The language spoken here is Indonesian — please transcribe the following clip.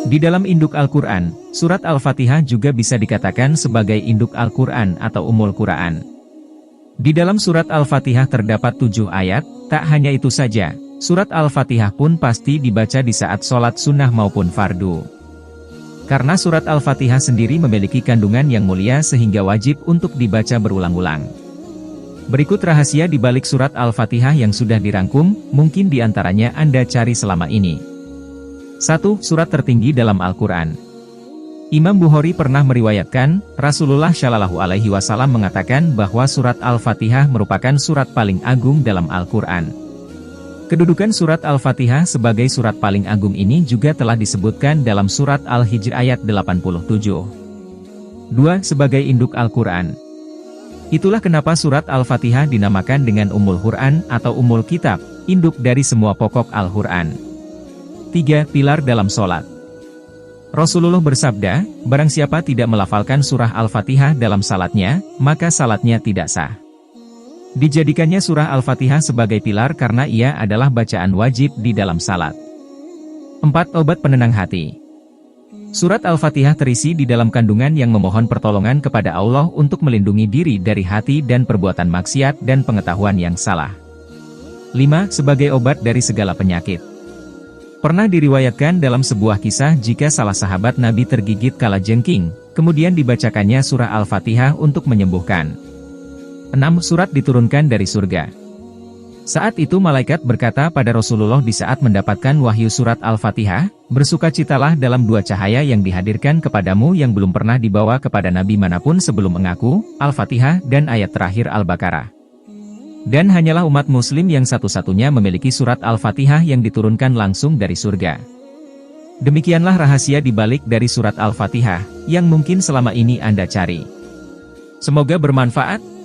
Di dalam induk Al-Quran, surat Al-Fatihah juga bisa dikatakan sebagai induk Al-Quran atau Ummul Quran. Di dalam surat Al-Fatihah terdapat 7 ayat, tak hanya itu saja, surat Al-Fatihah pun pasti dibaca di saat sholat sunnah maupun fardu. Karena surat Al-Fatihah sendiri memiliki kandungan yang mulia sehingga wajib untuk dibaca berulang-ulang. Berikut rahasia di balik surat Al-Fatihah yang sudah dirangkum, mungkin di antaranya Anda cari selama ini. 1. Surat tertinggi dalam Al-Quran. Imam Bukhari pernah meriwayatkan, Rasulullah Shallallahu Alaihi Wasallam mengatakan bahwa surat Al-Fatihah merupakan surat paling agung dalam Al-Quran. Kedudukan surat Al-Fatihah sebagai surat paling agung ini juga telah disebutkan dalam surat Al-Hijr ayat 87. 2. Sebagai induk Al-Quran. Itulah kenapa surat Al-Fatihah dinamakan dengan Ummul Quran atau Ummul Kitab, induk dari semua pokok Al-Quran. 3. Pilar dalam sholat. Rasulullah bersabda, barang siapa tidak melafalkan surah Al-Fatihah dalam salatnya, maka salatnya tidak sah. Dijadikannya surah Al-Fatihah sebagai pilar karena ia adalah bacaan wajib di dalam salat. 4. Obat penenang hati. Surat Al-Fatihah terisi di dalam kandungan yang memohon pertolongan kepada Allah untuk melindungi diri dari hati dan perbuatan maksiat dan pengetahuan yang salah. 5. Sebagai obat dari segala penyakit. Pernah diriwayatkan dalam sebuah kisah jika salah sahabat Nabi tergigit kalajengking, kemudian dibacakannya surah Al-Fatihah untuk menyembuhkan. 6. Surat diturunkan dari surga. Saat itu malaikat berkata pada Rasulullah di saat mendapatkan wahyu surat Al-Fatihah, bersukacitalah dalam 2 cahaya yang dihadirkan kepadamu yang belum pernah dibawa kepada Nabi manapun sebelum mengaku, Al-Fatihah dan ayat terakhir Al-Baqarah. Dan hanyalah umat muslim yang satu-satunya memiliki surat Al-Fatihah yang diturunkan langsung dari surga. Demikianlah rahasia dibalik dari surat Al-Fatihah, yang mungkin selama ini Anda cari. Semoga bermanfaat.